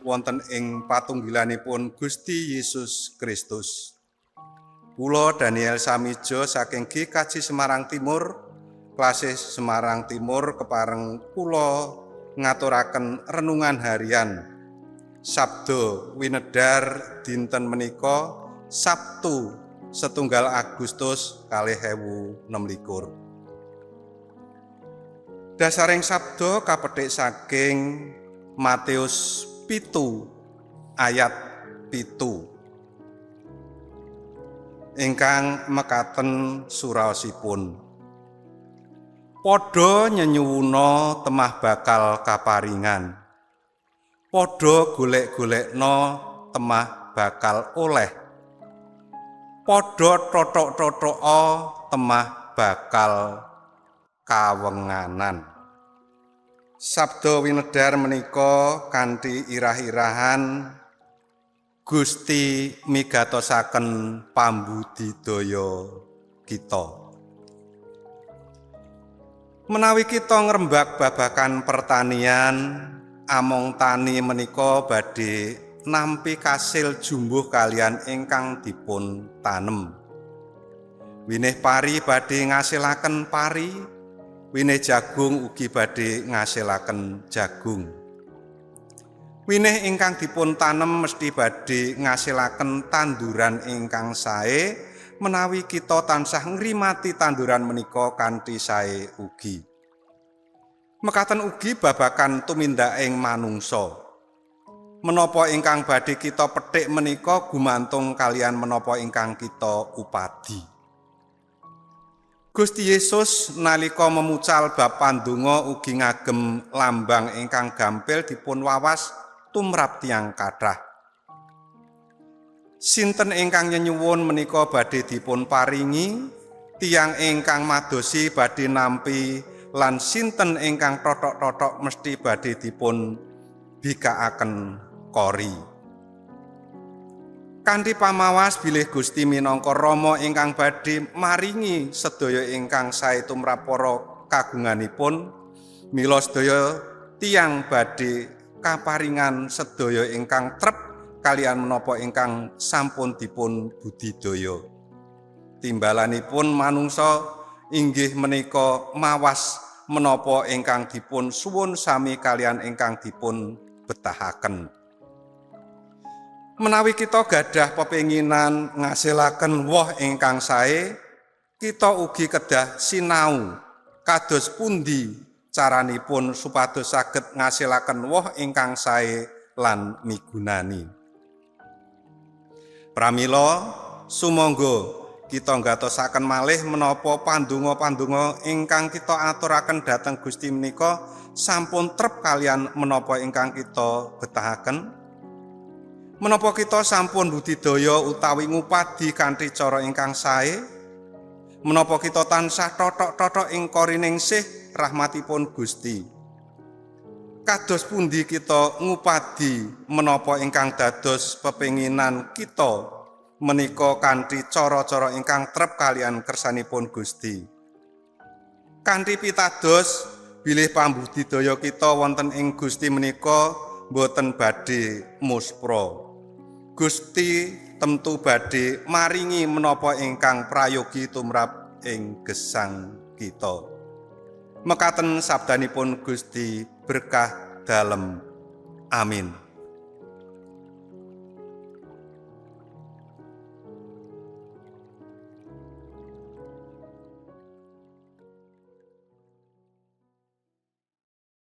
Wonten ing patunggilanipun Gusti Yesus Kristus. Kula Daniel Samijo saking GKJ Semarang Timur, Klasis Semarang Timur kepareng kula ngaturaken renungan harian Sabdo Winedar dinten menika Sabtu setunggal Agustus 2026. Dasaring sabda kapetik saking Matius 7 ayat 7. Ingkang mekaten suraosipun. Padha nyenyuwuna temah bakal kaparingan. Padha golek-golekna temah bakal oleh. Padha tothok-tothoka temah bakal kawenganan. Sabda winedar menika kanthi irah-irahan Gusti migatosaken pambudidaya kita. Menawi kita ngrembak babakan pertanian, among tani menika badhe nampi kasil jumbuh kalian ingkang dipun tanem. Winih pari badhe ngasilaken pari, winih jagung ugi badhe ngasilaken jagung. Winih ingkang dipun tanem mesti badhe ngasilaken tanduran ingkang sae menawi kita tansah ngrimati tanduran menika kanthi sae ugi. Mekaten ugi babakan tumindaking manungsa. Menapa ingkang badhe kita petik menika gumantung kalian menapa ingkang kita upadi. Gusti Yesus nalika memucal bab pandonga ugi ngagem lambang ingkang gampil dipun wawas tumrap tiyang kathah. Sinten ingkang nyenyuwun menika badhe dipun paringi, tiyang ingkang madosi badhe nampi, lan sinten ingkang tothok-tothok mesti badhe dipun bikakaken kori. Kanthi pamawas bilih Gusti minangka Rama ingkang badhe maringi sedaya ingkang sae tumrap para kagunganipun, mila sedaya tiyang badhe kaparingan sedaya ingkang trep kalian menapa ingkang sampun dipun budidaya. Timbalanipun manungsa inggih menika mawas menapa ingkang dipun suwun sami kalian ingkang dipun betahaken. Menawi kita gadah pepenginan ngasilaken woh ingkang sae, kita ugi kedah sinau kados pundi caranipun supados saged ngasilaken woh ingkang sae lan migunani. Pramila sumangga kita nggatosaken malih menapa pandonga-pandonga ingkang kita aturaken dhateng Gusti menika sampun trep kalian menapa ingkang kita betahaken. Menapa kita sampun budidaya utawi ngupadi kanthi cara ingkang sae? Menapa kita tansah tothok-tothok ing koriningsih rahmatipun Gusti? Kados pundi kita ngupadi menapa ingkang dados pepenginan kita menika kanthi cara-cara ingkang trep kalian kersanipun Gusti. Kanthi pitados bilih pambudidaya kita wonten ing Gusti menika boten badhe muspra. Gusti tentu badhe maringi menapa ingkang prayogi tumrap ing gesang kita. Mekaten sabdanipun Gusti berkah dalem. Amin.